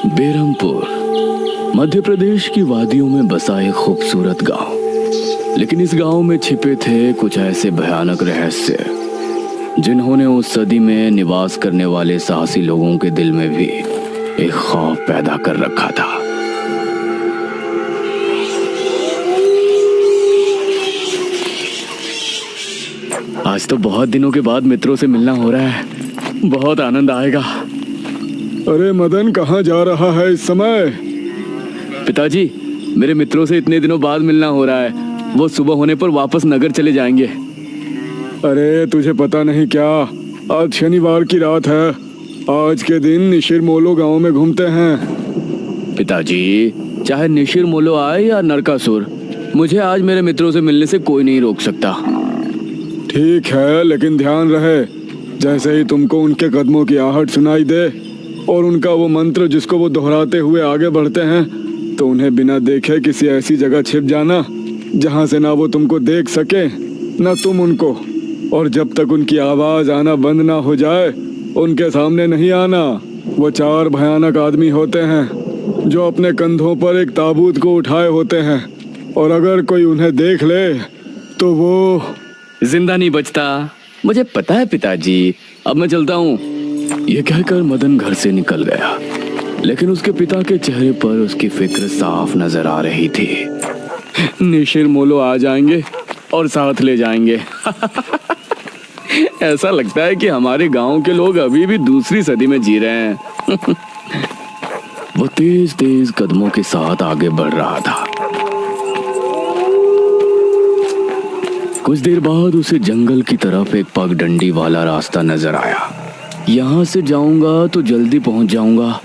बेरमपुर मध्य प्रदेश की वादियों में बसा एक खूबसूरत गांव। लेकिन इस गांव में छिपे थे कुछ ऐसे भयानक रहस्य जिन्होंने उस सदी में निवास करने वाले साहसी लोगों के दिल में भी एक खौफ पैदा कर रखा था। आज तो बहुत दिनों के बाद मित्रों से मिलना हो रहा है, बहुत आनंद आएगा। अरे मदन, कहाँ जा रहा है इस समय? पिताजी, मेरे मित्रों से इतने दिनों बाद मिलना हो रहा है। वो सुबह होने पर वापस नगर चले जाएंगे। अरे तुझे पता नहीं क्या, आज शनिवार की रात है। आज के दिन निशिर मोलो गांव में घूमते हैं। पिताजी, चाहे निशिर मोलो आए या नरकासुर, मुझे आज मेरे मित्रों से मिलने से कोई नहीं रोक सकता। ठीक है, लेकिन ध्यान रहे, जैसे ही तुमको उनके कदमों की आहट सुनाई दे और उनका वो मंत्र जिसको वो दोहराते हुए आगे बढ़ते हैं, तो उन्हें बिना देखे किसी ऐसी जगह छिप जाना जहां से ना वो तुमको देख सके ना तुम उनको। और जब तक उनकी आवाज आना बंद ना हो जाए उनके सामने नहीं आना। वो 4 भयानक आदमी होते हैं जो अपने कंधों पर एक ताबूत को उठाए होते हैं, और अगर कोई उन्हें देख ले तो वो जिंदा नहीं बचता। मुझे पता है पिताजी, अब मैं चलता हूँ। ये कहकर मदन घर से निकल गया, लेकिन उसके पिता के चेहरे पर उसकी फिक्र साफ नजर आ रही थी। निशिर मोलो आ जाएंगे और साथ ले जाएंगे। ऐसा लगता है कि हमारे गांव के लोग अभी भी दूसरी सदी में जी रहे हैं। वो तेज तेज कदमों के साथ आगे बढ़ रहा था। कुछ देर बाद उसे जंगल की तरफ एक पगडंडी वाला रास्ता नजर आया। यहाँ से जाऊंगा तो जल्दी पहुंच जाऊंगा,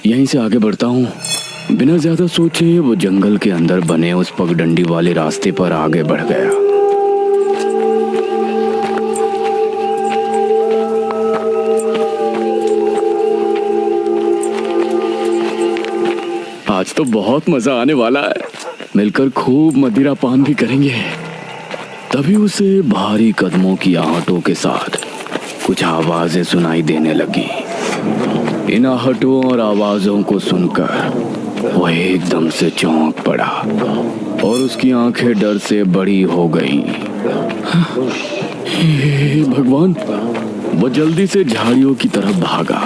यहीं से आगे बढ़ता हूँ। बिना ज्यादा सोचे वो जंगल के अंदर बने उस पगडंडी वाले रास्ते पर आगे बढ़ गया। आज तो बहुत मजा आने वाला है, मिलकर खूब मदिरा पान भी करेंगे। तभी उसे भारी कदमों की आहटों के साथ कुछ आवाजें सुनाई देने लगी। इन आहटों और आवाजों को सुनकर वह एकदम से चौंक पड़ा और उसकी आंखें डर से बड़ी हो गईं। हे भगवान! वो जल्दी से झाड़ियों की तरफ भागा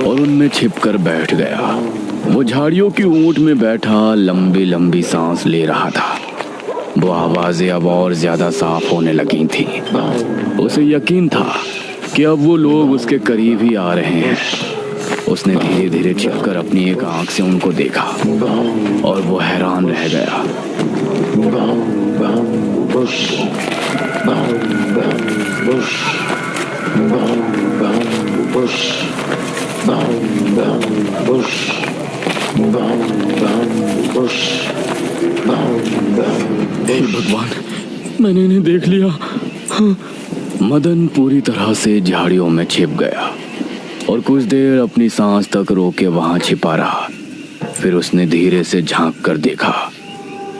और उनमें छिपकर बैठ गया। वो झाड़ियों की ऊंट में बैठा लंबी लंबी सांस ले रहा था। वो आवाजें अब और ज्यादा साफ होने लगी थी। उसे यकीन था कि अब वो लोग उसके करीब ही आ रहे हैं। उसने धीरे धीरे छिपकर अपनी एक आंख से उनको देखा और वो हैरान रह गया। हे भगवान, मैंने इन्हें देख लिया। मदन पूरी तरह से झाड़ियों में छिप गया और कुछ देर अपनी सांस तक रोके वहां छिपा रहा। फिर उसने धीरे से झांक कर देखा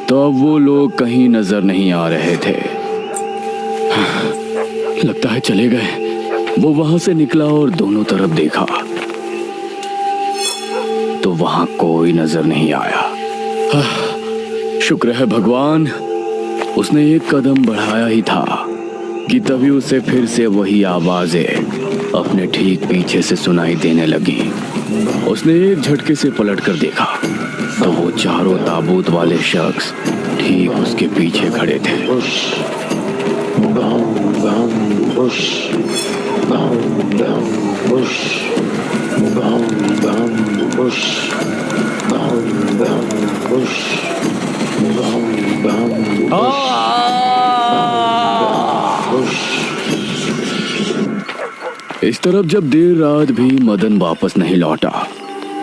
तो अब वो लोग कहीं नजर नहीं आ रहे थे। लगता है चले गए। वो वहां से निकला और दोनों तरफ देखा तो वहां कोई नजर नहीं आया। शुक्र है भगवान, उसने एक कदम बढ़ाया ही था कि तभी उसे फिर से वही आवाजें अपने ठीक पीछे से सुनाई देने लगी। उसने एक झटके से पलटकर देखा तो वो चारों ताबूत वाले शख्स ठीक उसके पीछे खड़े थे। इस तरफ जब देर रात भी मदन वापस नहीं लौटा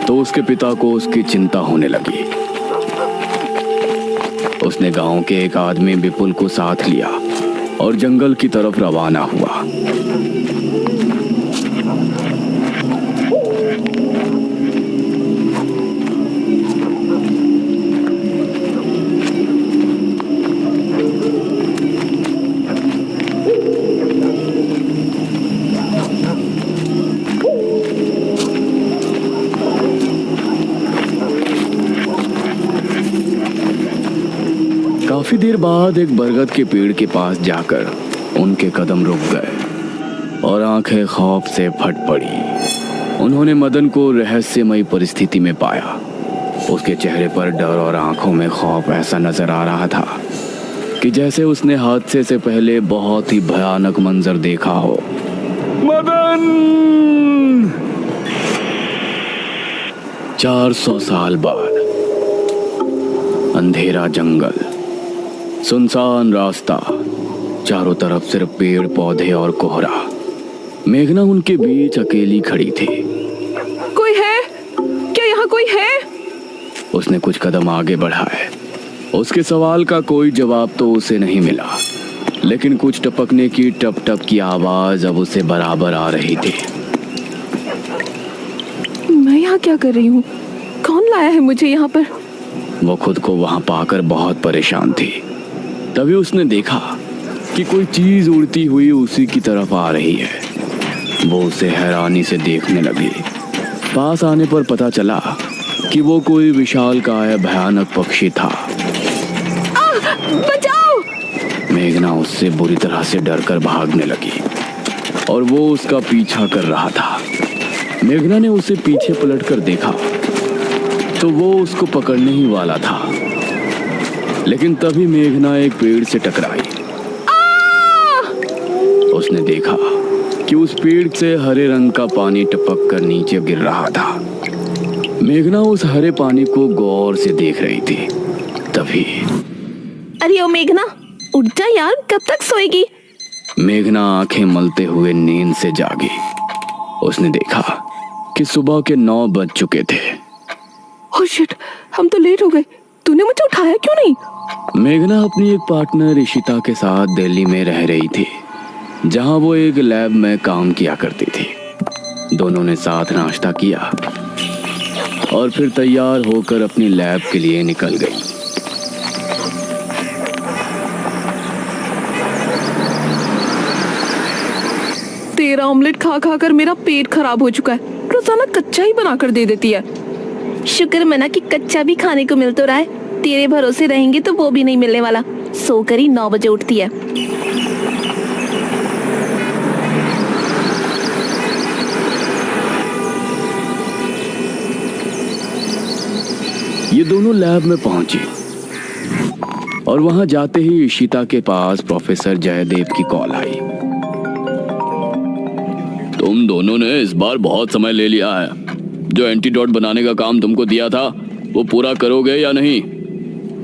तो उसके पिता को उसकी चिंता होने लगी। उसने गांव के एक आदमी विपुल को साथ लिया और जंगल की तरफ रवाना हुआ। काफी देर बाद एक बरगद के पेड़ के पास जाकर उनके कदम रुक गए और आंखें खौफ से फट पड़ी। उन्होंने मदन को रहस्यमयी परिस्थिति में पाया। उसके चेहरे पर डर और आंखों में खौफ ऐसा नजर आ रहा था कि जैसे उसने हादसे से पहले बहुत ही भयानक मंजर देखा हो। मदन! 400 साल बाद अंधेरा जंगल, सुनसान रास्ता, चारों तरफ सिर्फ पेड़ पौधे और कोहरा। मेघना उनके बीच अकेली खड़ी थी। कोई है? क्या यहाँ कोई है? उसने कुछ कदम आगे बढ़ाए। उसके सवाल का कोई जवाब तो उसे नहीं मिला, लेकिन कुछ टपकने की टप टप की आवाज अब उसे बराबर आ रही थी। मैं यहाँ क्या कर रही हूँ? कौन लाया है मुझे यहाँ पर? वो खुद को वहां पाकर बहुत परेशान थी। तभी उसने देखा कि कोई चीज उड़ती हुई उसी की तरफ आ रही है। वो उसे हैरानी से देखने लगी। पास आने पर पता चला कि वो कोई विशालकाय भयानक पक्षी था। बचाओ! मेघना उससे बुरी तरह से डरकर भागने लगी और वो उसका पीछा कर रहा था। मेघना ने उसे पीछे पलटकर देखा तो वो उसको पकड़ने ही वाला था, लेकिन तभी मेघना एक पेड़ से टकराई। उसने देखा कि उस पेड़ से हरे रंग का पानी टपक कर नीचे गिर रहा था। मेघना उस हरे पानी को गौर से देख रही थी। तभी अरे ओ मेघना, उठ जा यार, कब तक सोएगी? मेघना आंखें मलते हुए नींद से जागी। उसने देखा कि सुबह के 9 बज चुके थे। ओह शिट, हम तो लेट हो गए। तूने मुझे उठाया क्यों नहीं? मेघना अपनी एक पार्टनर इशिता के साथ दिल्ली में रह रही थी, जहां वो एक लैब में काम किया करती थी। दोनों ने साथ नाश्ता किया और फिर तैयार होकर अपनी लैब के लिए निकल गई। तेरा ऑमलेट खा खा कर मेरा पेट खराब हो चुका है। रोजाना कच्चा ही बना कर दे देती है। शुक्र मना कि कच्चा भी खाने को मिल तो रहा है। तेरे भरोसे रहेंगे तो वो भी नहीं मिलने वाला। सोकर ही 9 बजे उठती है। ये दोनों लैब में पहुंची और वहां जाते ही इशिता के पास प्रोफेसर जयदेव की कॉल आई। तुम दोनों ने इस बार बहुत समय ले लिया है। जो एंटीडोट बनाने का काम तुमको दिया था वो पूरा करोगे या नहीं?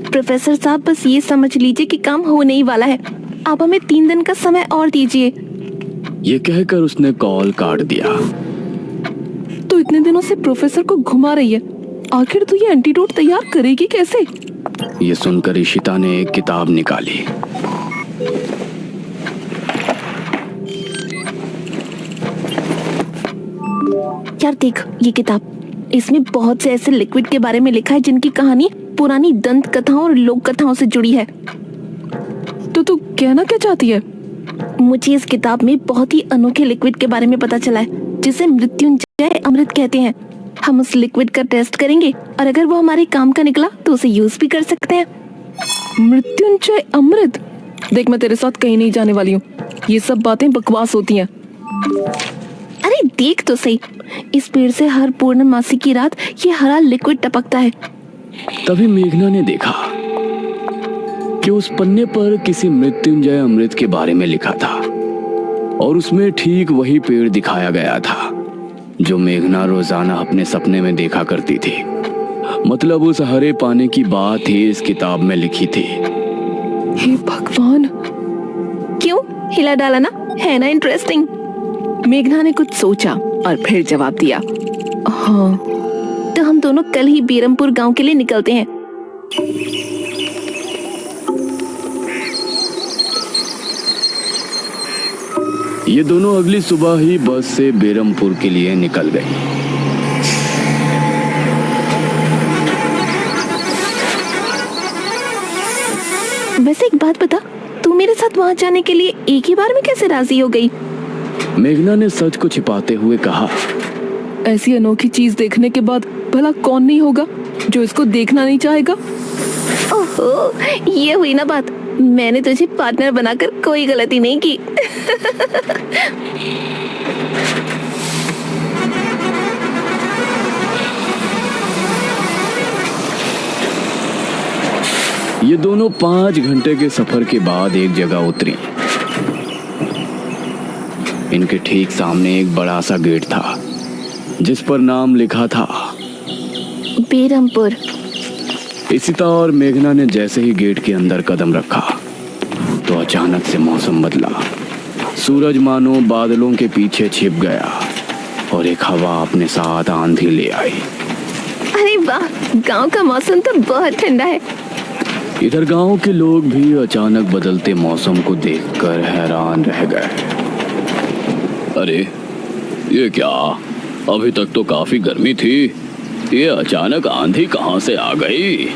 प्रोफेसर साहब, बस ये समझ लीजिए कि काम होने ही वाला है। आप हमें 3 दिन का समय और दीजिए। ये कहकर उसने कॉल काट दिया। तो इतने दिनों से प्रोफेसर को घुमा रही है, आखिर तू ये एंटीडोट तैयार करेगी कैसे? ये सुनकर इशिता ने एक किताब निकाली। यार देख ये किताब, इसमें बहुत से ऐसे लिक्विड के बारे में लिखा है जिनकी कहानी पुरानी दंत कथाओं और लोक कथाओं से जुड़ी है। तो तू कहना क्या चाहती है? मुझे इस किताब में बहुत ही अनोखे लिक्विड के बारे में पता चला है, जिसे मृत्युंजय अमृत कहते हैं। हम उस लिक्विड का टेस्ट करेंगे और अगर वो हमारे काम का निकला तो उसे यूज भी कर सकते हैं। मृत्युंजय अमृत? देख, मैं तेरे साथ कहीं नहीं जाने वाली हूँ। ये सब बातें बकवास होती हैं। अरे देख तो सही, इस पेड़ से हर पूर्णमासी की रात ये हरा लिक्विड टपकता है। तभी मेघना ने देखा कि उस पन्ने पर किसी मृत्युंजय अमृत के बारे में लिखा था और उसमें ठीक वही पेड़ दिखाया गया था जो मेघना रोजाना अपने सपने में देखा करती थी। मतलब उस हरे पानी की बात ही इस किताब में लिखी थी। हे भगवान, क्यों हिला डाला ना? है ना इंटरेस्टिंग? मेघना ने कुछ सोचा और फिर जवाब दिया, हाँ। तो हम दोनों कल ही बीरमपुर गांव के लिए निकलते हैं। ये दोनों अगली सुबह ही बस से बेरमपुर के लिए निकल गई। वैसे एक बात बता, तू मेरे साथ वहां जाने के लिए एक ही बार में कैसे राजी हो गई? मेघना ने सच को छिपाते हुए कहा, ऐसी अनोखी चीज देखने के बाद भला कौन नहीं होगा जो इसको देखना नहीं चाहेगा। ओहो, ये हुई ना बात। मैंने तुझे पार्टनर बनाकर कोई गलती नहीं की। ये दोनों 5 घंटे के सफर के बाद एक जगह उतरी। इनके ठीक सामने एक बड़ा सा गेट था जिस पर नाम लिखा था बेरमपुर। इशिता और मेघना ने जैसे ही गेट के अंदर कदम रखा तो अचानक से मौसम बदला। सूरज मानो बादलों के पीछे छिप गया और एक हवा अपने साथ आंधी ले आई। अरे वाह, गांव का मौसम तो बहुत ठंडा है। इधर गांव के लोग भी अचानक बदलते मौसम को देखकर हैरान रह गए। अरे ये क्या, अभी तक तो काफी गर्मी थी, ये अचानक आंधी कहां से आ गई?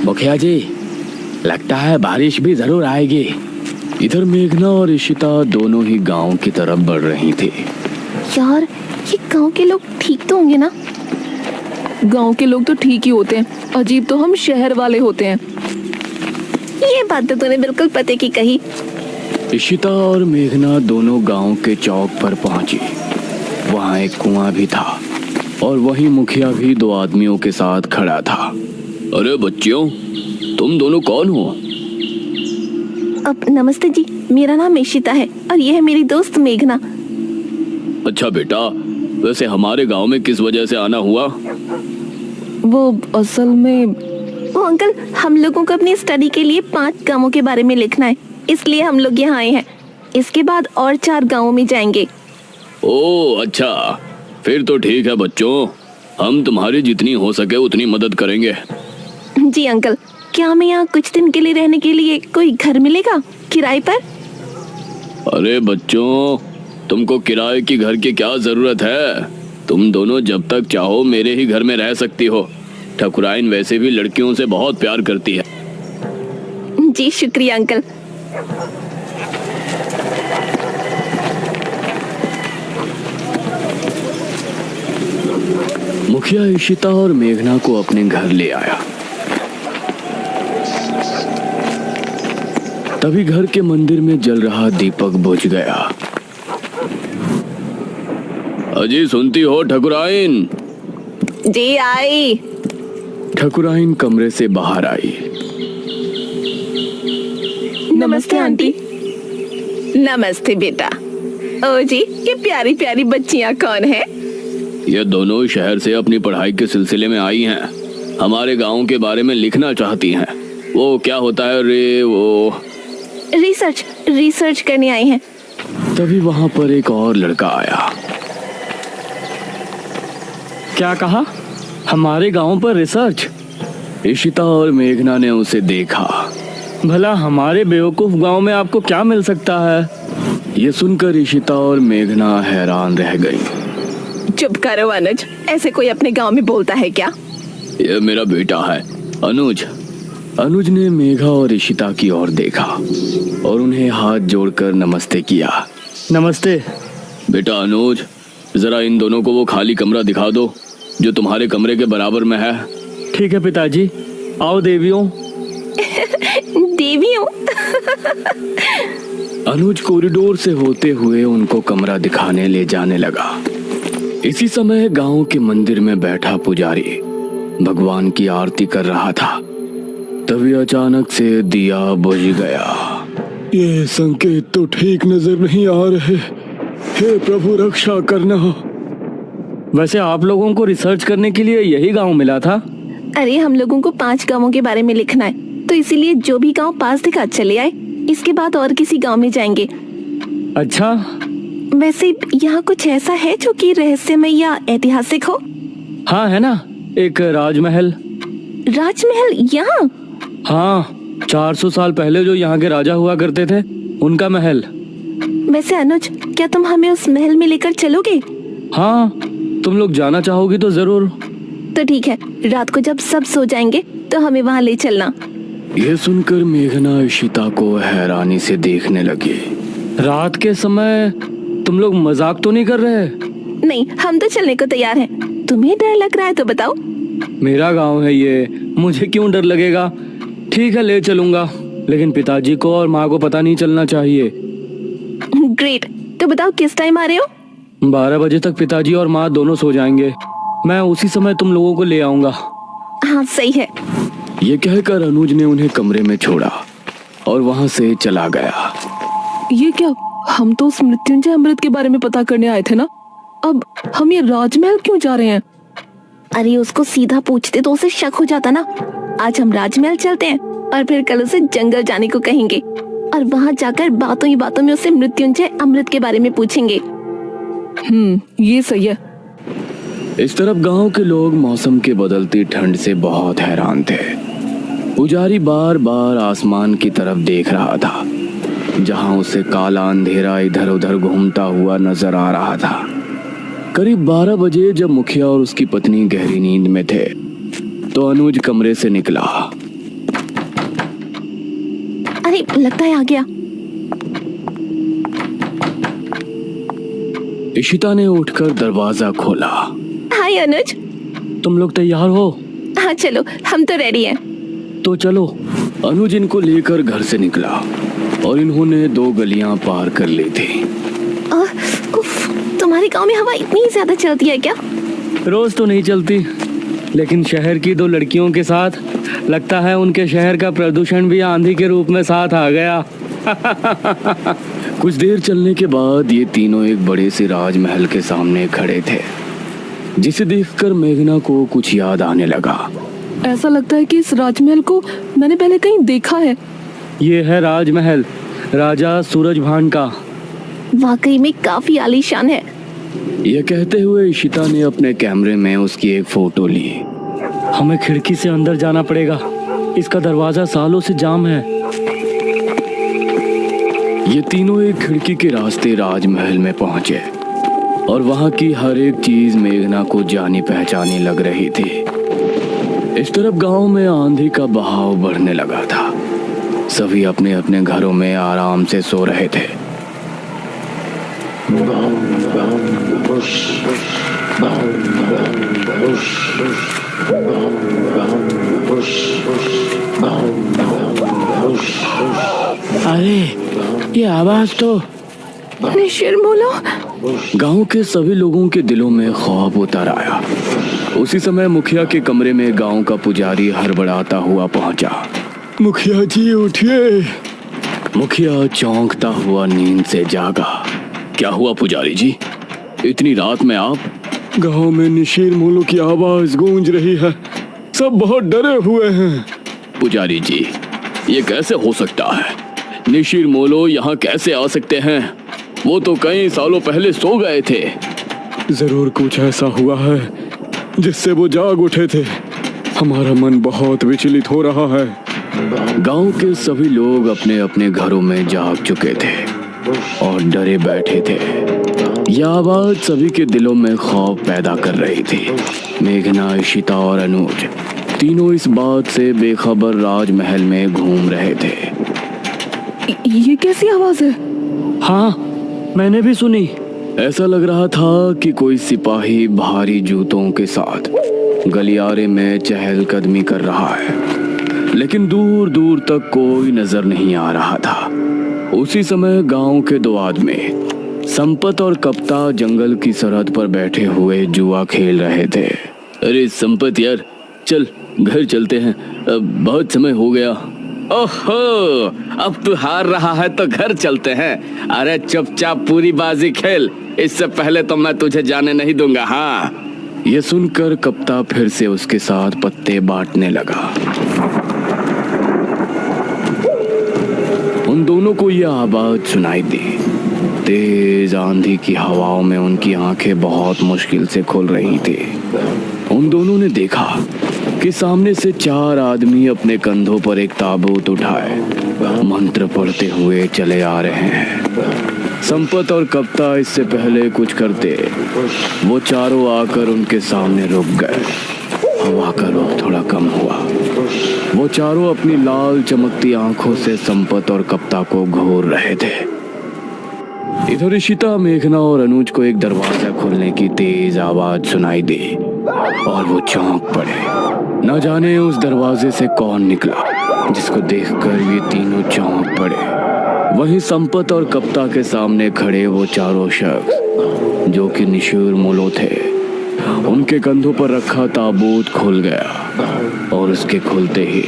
मुखिया जी, लगता है बारिश भी जरूर आएगी। इधर मेघना और इशिता दोनों ही गांव की तरफ बढ़ रही थी। यार, ये गांव के लोग ठीक तो होंगे ना? गांव के लोग तो ठीक ही होते हैं, अजीब तो हम शहर वाले होते हैं। ये बात तो तूने बिल्कुल पते की कही। इशिता और मेघना दोनों गांव के चौक पर पहुंची। वहां एक कुआं भी था और वहीं मुखिया भी 2 आदमियों के साथ खड़ा था। अरे बच्चियों, तुम दोनों कौन हो? अब नमस्ते जी, मेरा नाम इशिता है और ये है मेरी दोस्त मेघना। अच्छा बेटा, वैसे हमारे गांव में किस वजह से आना हुआ? वो असल में वो अंकल, हम लोगों को अपनी स्टडी के लिए 5 गांवों के बारे में लिखना है, इसलिए हम लोग यहाँ आए हैं। इसके बाद और 4 गांवों में जाएंगे। ओह अच्छा, फिर तो ठीक है बच्चों, हम तुम्हारी जितनी हो सके उतनी मदद करेंगे। जी अंकल, क्या हमें यहाँ कुछ दिन के लिए रहने के लिए कोई घर मिलेगा किराए पर? अरे बच्चों, तुमको किराए की घर की क्या जरूरत है? तुम दोनों जब तक चाहो मेरे ही घर में रह सकती हो। ठकुराइन वैसे भी लड़कियों से बहुत प्यार करती है। जी शुक्रिया अंकल। मुखिया इशिता और मेघना को अपने घर ले आया। तभी घर के मंदिर में जल रहा दीपक बुझ गया। अजी सुनती हो ठकुराइन? जी आई। ठकुराइन कमरे से बाहर आई। नमस्ते आंटी। नमस्ते बेटा। ओ जी, ये प्यारी प्यारी बच्चियां कौन है? ये दोनों शहर से अपनी पढ़ाई के सिलसिले में आई हैं। हमारे गांव के बारे में लिखना चाहती हैं। वो क्या होता है रे, वो रिसर्च करने आई हैं। तभी वहां पर एक और लड़का आया। क्या कहा? हमारे गांव पर रिसर्च? इशिता और मेघना ने उसे देखा। भला हमारे बेवकूफ गांव में आपको क्या मिल सकता है? ये सुनकर इशिता और मेघना हैरान रह गई। चुप करो अनुज, ऐसे कोई अपने गांव में बोलता है क्या? ये मेरा बेटा है अनुज। अनुज ने मेघा और इशिता की ओर देखा और उन्हें हाथ जोड़कर नमस्ते किया। नमस्ते। बेटा अनुज, जरा इन दोनों को वो खाली कमरा दिखा दो जो तुम्हारे कमरे के बराबर में है। ठीक है पिताजी। आओ देवियों। देवियों? अनुज कॉरिडोर से होते हुए उनको कमरा दिखाने ले जाने लगा। इसी समय गांव के मंदिर में बैठा पुजारी भगवान की आरती कर रहा था। तभी अचानक से दिया बुझ गया। ये संकेत तो ठीक नजर नहीं आ रहे। हे प्रभु, रक्षा करना। वैसे आप लोगों को रिसर्च करने के लिए यही गांव मिला था? अरे हम लोगों को 5 गांवों के बारे में लिखना है, तो इसीलिए जो भी गांव पास दिखा चले आए। इसके बाद और किसी गांव में जाएंगे। अच्छा, वैसे यहाँ कुछ ऐसा है जो कि रहस्यमय या ऐतिहासिक हो? हाँ है ना, एक राजमहल। राजमहल यहाँ? हाँ, 400 साल पहले जो यहाँ के राजा हुआ करते थे, उनका महल। वैसे अनुज, क्या तुम हमें उस महल में लेकर चलोगे? हाँ, तुम लोग जाना चाहोगी तो जरूर। तो ठीक है, रात को जब सब सो जाएंगे तो हमें वहाँ ले चलना। यह सुनकर मेघना इशिता को हैरानी से देखने लगी। रात के समय तुम लोग मजाक तो नहीं कर रहे? नहीं, हम तो चलने को तैयार हैं। तुम्हें डर लग रहा है तो बताओ। मेरा गांव है ये, मुझे क्यों डर लगेगा। ठीक है, ले चलूंगा, लेकिन पिताजी को और माँ को पता नहीं चलना चाहिए। ग्रेट, तो बताओ किस टाइम आ रहे हो? 12 बजे तक पिताजी और माँ दोनों सो जाएंगे। मैं उसी समय तुम लोगों को ले आऊंगा। हाँ सही है। ये कहकर अनुज ने उन्हें कमरे में छोड़ा और वहां से चला गया। ये क्या, हम तो उस मृत्युंजय अमृत के बारे में पता करने आए थे ना, अब हम ये राजमहल क्यों जा रहे हैं? अरे उसको सीधा पूछते तो उसे शक हो जाता ना। आज हम राजमहल चलते हैं और फिर कल उसे जंगल जाने को कहेंगे और वहाँ जाकर बातों ही बातों में उसे मृत्युंजय अमृत के बारे में पूछेंगे। ये सही है। इस तरफ गांव के लोग मौसम के बदलती ठंड से बहुत हैरान थे। पुजारी बार बार आसमान की तरफ देख रहा था, जहां उसे काला अंधेरा इधर उधर घूमता हुआ नजर आ रहा था। करीब 12 बजे जब मुखिया और उसकी पत्नी गहरी नींद में थे तो अनुज कमरे से निकला। अरे लगता है आ गया। इशिता ने उठकर दरवाजा खोला। हाय अनुज। तुम लोग तैयार हो? हाँ चलो, हम तो रेडी हैं। तो चलो। अनुज इनको लेकर घर से निकला और इन्होंने 2 गलियां पार कर ली थी। उफ, तुम्हारे गांव में हवा इतनी ज्यादा चलती है क्या? रोज तो नहीं चलती, लेकिन शहर की 2 लड़कियों के साथ लगता है उनके शहर का प्रदूषण भी आंधी के रूप में साथ आ गया। कुछ देर चलने के बाद ये तीनों एक बड़े से राजमहल के सामने खड़े थे, जिसे देखकर मेघना को कुछ याद आने लगा। ऐसा लगता है कि इस राजमहल को मैंने पहले कहीं देखा है। ये है राजमहल, राजा सूरजभान का। वाकई में काफी आलीशान है। यह कहते हुए इशिता ने अपने कैमरे में उसकी एक फोटो ली। हमें खिड़की से अंदर जाना पड़ेगा, इसका दरवाजा सालों से जाम है। ये तीनों एक खिड़की के रास्ते राजमहल में पहुंचे और वहां की हर एक चीज मेघना को जानी पहचानी लग रही थी। इस तरफ गांव में आंधी का बहाव बढ़ने लगा था। सभी अपने अपने घरों में आराम से सो रहे थे। अरे ये आवाज तो निशिरमोलो। गांव के सभी लोगों के दिलों में खौफ उतर आया। उसी समय मुखिया के कमरे में गांव का पुजारी हड़बड़ाता हुआ पहुंचा। मुखिया जी उठिए। मुखिया चौंकता हुआ नींद से जागा। क्या हुआ पुजारी जी, इतनी रात में आप? गांव में निशीर मोलो की आवाज गूंज रही है, सब बहुत डरे हुए हैं। पुजारी जी, ये कैसे हो सकता है? निशीर मोलो यहाँ कैसे आ सकते हैं? वो तो कई सालों पहले सो गए थे। जरूर कुछ ऐसा हुआ है जिससे वो जाग उठे थे। हमारा मन बहुत विचलित हो रहा है। गांव के सभी लोग अपने अपने घरों में जाग चुके थे और डरे बैठे थे। यह आवाज सभी के दिलों में खौफ पैदा कर रही थी। मेघना, इशिता और अनुज तीनों इस बात से बेखबर राजमहल में घूम रहे थे। ये कैसी आवाज है? हाँ, मैंने भी सुनी। ऐसा लग रहा था कि कोई सिपाही भारी जूतों के साथ गलियारे में चहलकदमी कर रहा है, लेकिन दूर दूर तक कोई नजर नहीं आ रहा था। उसी समय गांव के 2 आदमी संपत और कप्ता जंगल की सरहद पर बैठे हुए जुआ खेल रहे थे। अरे संपत यार, चल घर चलते हैं, अब बहुत समय हो गया। ओहो, अब तू हार रहा है तो घर चलते हैं। अरे चुपचाप पूरी बाजी खेल, इससे पहले तो मैं तुझे जाने नहीं दूंगा। हाँ। यह सुनकर कप्ता फिर से उसके साथ पत्ते बांटने लगा। उन दोनों को यह आवाज सुनाई दी। तेज आंधी की हवाओं में उनकी आंखें बहुत मुश्किल से खुल रही थी। उन दोनों ने देखा कि सामने से 4 आदमी अपने कंधों पर एक ताबूत उठाए मंत्र पढ़ते हुए चले आ रहे हैं। संपत और कप्ता इससे पहले कुछ करते, वो चारों आकर उनके सामने रुक गए। हवा का रुख थोड़ा कम हुआ। वो चारों अपनी लाल चमकती आंखों से संपत और कप्ता को घूर रहे थे। इधर इशिता, मेघना और अनुज को एक दरवाजा खुलने की तेज आवाज सुनाई दी और वो चौंक पड़े। न जाने उस दरवाजे से कौन निकला, जिसको देखकर ये तीनों चौंक पड़े। वहीं संपत और कप्ता के सामने खड़े वो चारों शख्स जो कि निशूर मोलो थे, उनके कंधों पर रखा ताबूत खुल गया और उसके खुलते ही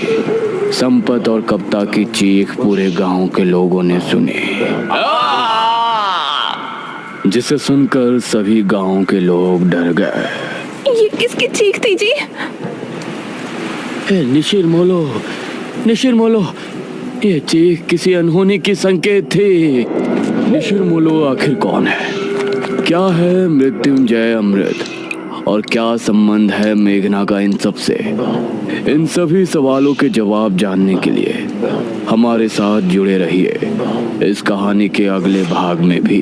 संपत और कप्ता की चीख पूरे गांव के लोगों ने सुनी, जिसे सुनकर सभी गांव के लोग डर गए। ये किसकी चीख थी जी? निशिर मोलो, ये चीख किसी अनहोनी की संकेत थी। निशिर मोलो आखिर कौन है? क्या है मृत्युंजय अमृत? और क्या संबंध है मेघना का इन सब से? इन सभी सवालों के जवाब जानने के लिए हमारे साथ जुड़े रहिए इस कहानी के अगले भाग में भी।